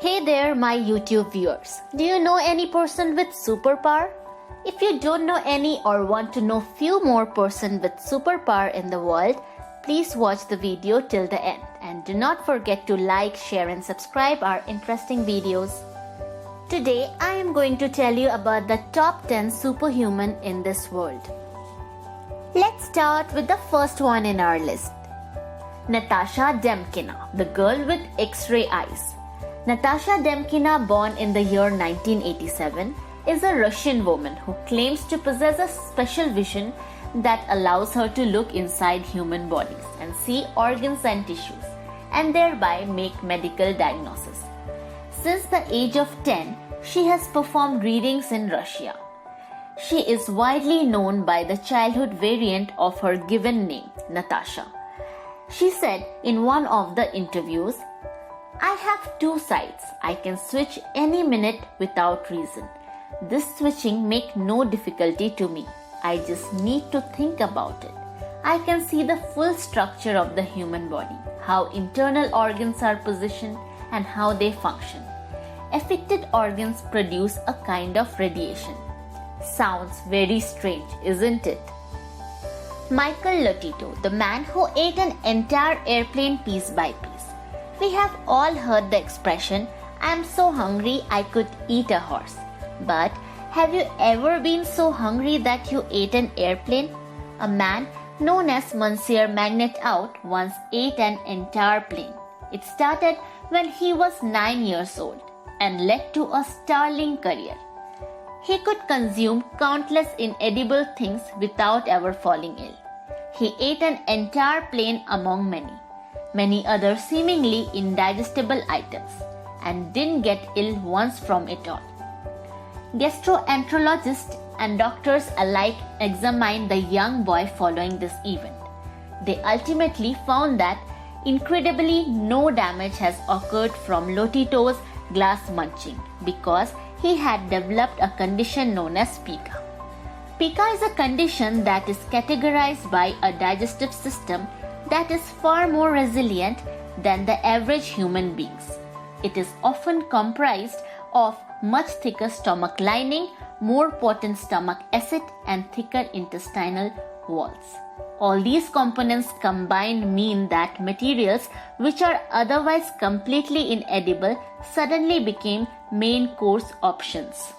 Hey there, my YouTube viewers. Do you know any person with superpower? If you don't know any or want to know few more person with superpower in the world, please watch the video till the end. And do not forget to like, share and subscribe our interesting videos. Today, I am going to tell you about the top 10 superhuman in this world. Let's start with the first one in our list. Natasha Demkina, the girl with X-ray eyes. Natasha Demkina, born in the year 1987, is a Russian woman who claims to possess a special vision that allows her to look inside human bodies and see organs and tissues, and thereby make medical diagnosis. Since the age of 10, she has performed readings in Russia. She is widely known by the childhood variant of her given name, Natasha. She said in one of the interviews, "I have two sides. I can switch any minute without reason. This switching make no difficulty to me. I just need to think about it. I can see the full structure of the human body, how internal organs are positioned and how they function. Affected organs produce a kind of radiation." Sounds very strange, isn't it? Michel Lotito, the man who ate an entire airplane piece by piece. We have all heard the expression, "I am so hungry I could eat a horse." But have you ever been so hungry that you ate an airplane? A man known as Monsieur Magnet Out once ate an entire plane. It started when he was 9 years old and led to a sterling career. He could consume countless inedible things without ever falling ill. He ate an entire plane among many other seemingly indigestible items, and didn't get ill once from it all. Gastroenterologists and doctors alike examined the young boy following this event. They ultimately found that incredibly no damage has occurred from Lotito's glass munching because he had developed a condition known as pica. Pica is a condition that is categorized by a digestive system that is far more resilient than the average human beings. It is often comprised of much thicker stomach lining, more potent stomach acid, and thicker intestinal walls. All these components combined mean that materials which are otherwise completely inedible suddenly became main course options.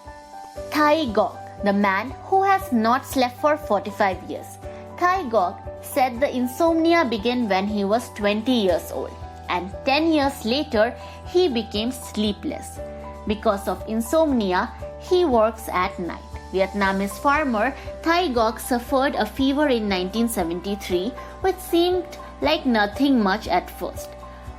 Ngoc, the man who has not slept for 45 years. Ngoc said the insomnia began when he was 20 years old, and 10 years later he became sleepless. Because of insomnia, he works at night. Vietnamese farmer Ngoc suffered a fever in 1973, which seemed like nothing much at first.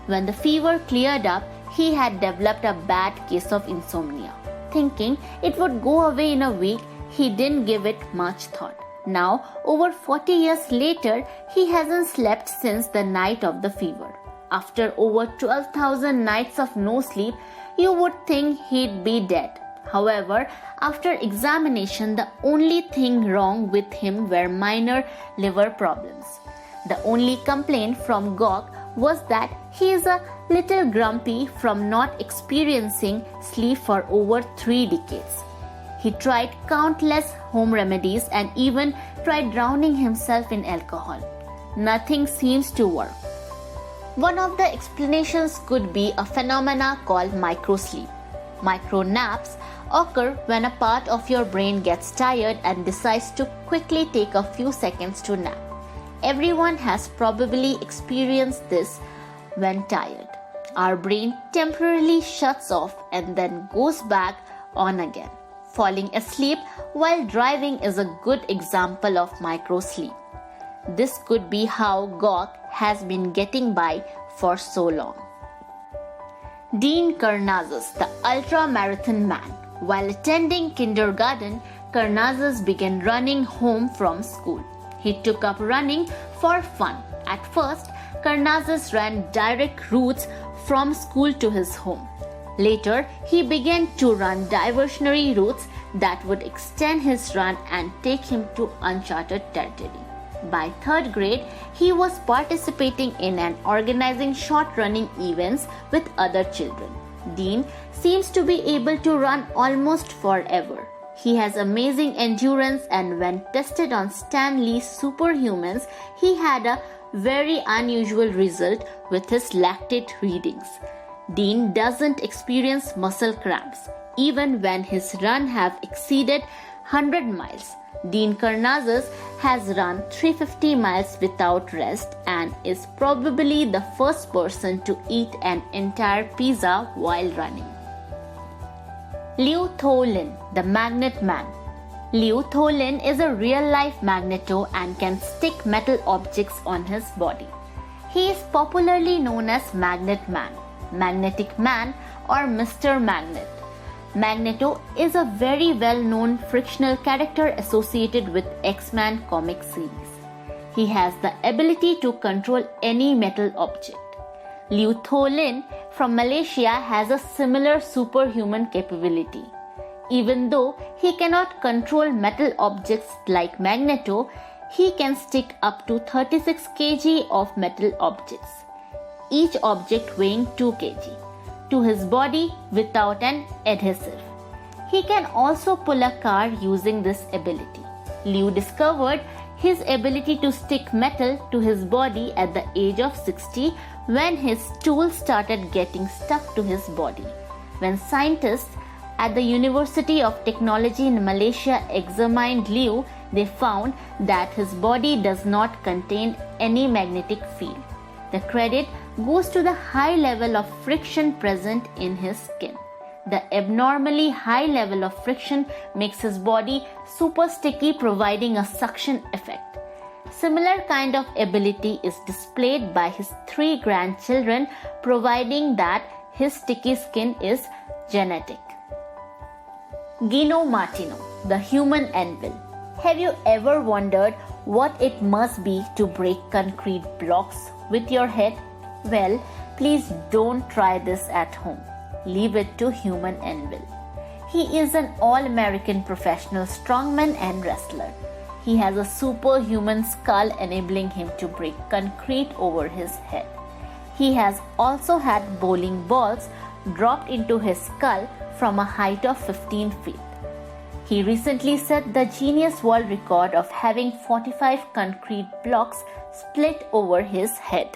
When the fever cleared up, he had developed a bad case of insomnia. Thinking it would go away in a week, he didn't give it much thought. Now, over 40 years later, he hasn't slept since the night of the fever. After over 12,000 nights of no sleep, you would think he'd be dead. However, after examination, the only thing wrong with him were minor liver problems. The only complaint from Ngoc was that he is a little grumpy from not experiencing sleep for over 3 decades. He tried countless home remedies and even tried drowning himself in alcohol. Nothing seems to work. One of the explanations could be a phenomena called microsleep. Micronaps occur when a part of your brain gets tired and decides to quickly take a few seconds to nap. Everyone has probably experienced this when tired. Our brain temporarily shuts off and then goes back on again. Falling asleep while driving is a good example of microsleep. This could be how Ngoc has been getting by for so long. Karnazes, the ultra-marathon man. While attending kindergarten, Karnazes began running home from school. He took up running for fun. At first, Karnazes ran direct routes from school to his home. Later, he began to run diversionary routes that would extend his run and take him to uncharted territory. By 3rd grade, he was participating in and organizing short running events with other children. Dean seems to be able to run almost forever. He has amazing endurance, and when tested on Stan Lee's Superhumans, he had a very unusual result with his lactate readings. Dean doesn't experience muscle cramps, even when his run have exceeded 100 miles. Dean Karnazes has run 350 miles without rest and is probably the first person to eat an entire pizza while running. Liew the Magnet Man. Liew is a real-life magneto and can stick metal objects on his body. He is popularly known as Magnet Man, Magnetic Man, or Mr. Magnet. Magneto is a very well-known frictional character associated with X-Men comic series. He has the ability to control any metal object. Liew from Malaysia has a similar superhuman capability. Even though he cannot control metal objects like Magneto, he can stick up to 36 kg of metal objects, each object weighing 2 kg, to his body without an adhesive. He can also pull a car using this ability. Liew discovered his ability to stick metal to his body at the age of 60 when his stool started getting stuck to his body. When scientists at the University of Technology in Malaysia examined Liew, they found that his body does not contain any magnetic field. The credit goes to the high level of friction present in his skin. The abnormally high level of friction makes his body super sticky, providing a suction effect. Similar kind of ability is displayed by his 3 grandchildren, providing that his sticky skin is genetic. Gino Martino, the human anvil. Have you ever wondered what it must be to break concrete blocks with your head? Well, please don't try this at home. Leave it to human anvil. He is an all-American professional strongman and wrestler. He has a superhuman skull enabling him to break concrete over his head. He has also had bowling balls dropped into his skull from a height of 15 feet. He recently set the Guinness World Record of having 45 concrete blocks split over his head.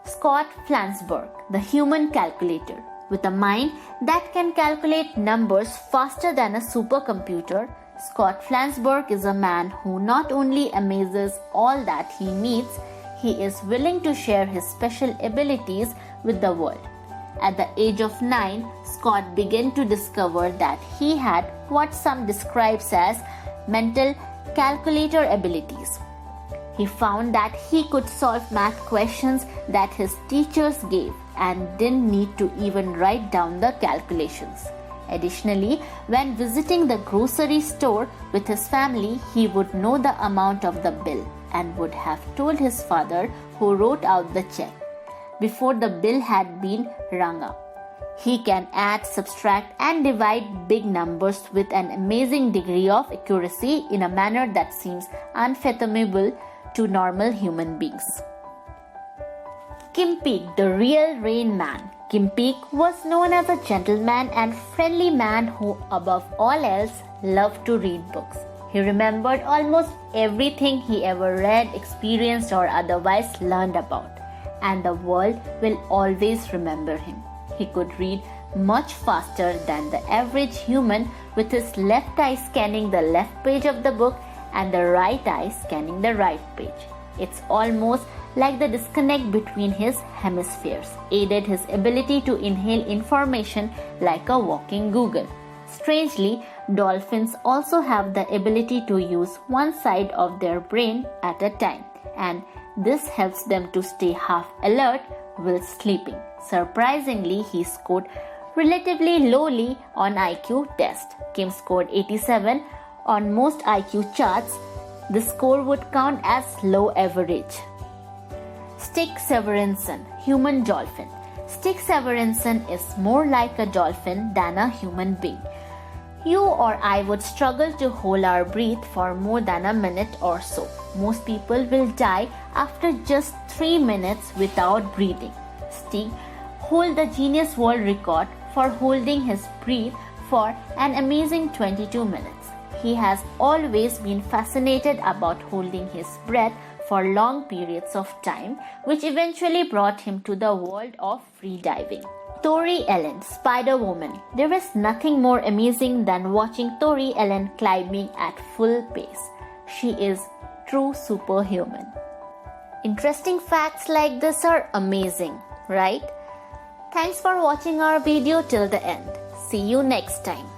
Scott Flansburg, the human calculator. With a mind that can calculate numbers faster than a supercomputer, Scott Flansburg is a man who not only amazes all that he meets, he is willing to share his special abilities with the world. At the age of 9, Scott began to discover that he had what some describes as mental calculator abilities. He found that he could solve math questions that his teachers gave and didn't need to even write down the calculations. Additionally, when visiting the grocery store with his family, he would know the amount of the bill and would have told his father, who wrote out the check, before the bill had been rung up. He can add, subtract, and divide big numbers with an amazing degree of accuracy in a manner that seems unfathomable to normal human beings. Kim Peek, the real Rain Man. Kim Peek was known as a gentleman and friendly man who, above all else, loved to read books. He remembered almost everything he ever read, experienced, or otherwise learned about, and the world will always remember him. He could read much faster than the average human, with his left eye scanning the left page of the book and the right eye scanning the right page. It's almost like the disconnect between his hemispheres aided his ability to inhale information like a walking Google. Strangely, dolphins also have the ability to use one side of their brain at a time, and this helps them to stay half alert while sleeping. Surprisingly, he scored relatively lowly on IQ test. Kim scored 87 on most IQ charts. The score would count as low average. Stig Severinsen, human dolphin. Stig Severinsen is more like a dolphin than a human being. You or I would struggle to hold our breath for more than a minute or so. Most people will die after just 3 minutes without breathing. Stig hold the Guinness World Record for holding his breath for an amazing 22 minutes. He has always been fascinated about holding his breath for long periods of time, which eventually brought him to the world of freediving. Tori Ellen, Spider-Woman. There is nothing more amazing than watching Tori Ellen climbing at full pace. She is true superhuman. Interesting facts like this are amazing, right? Thanks for watching our video till the end. See you next time.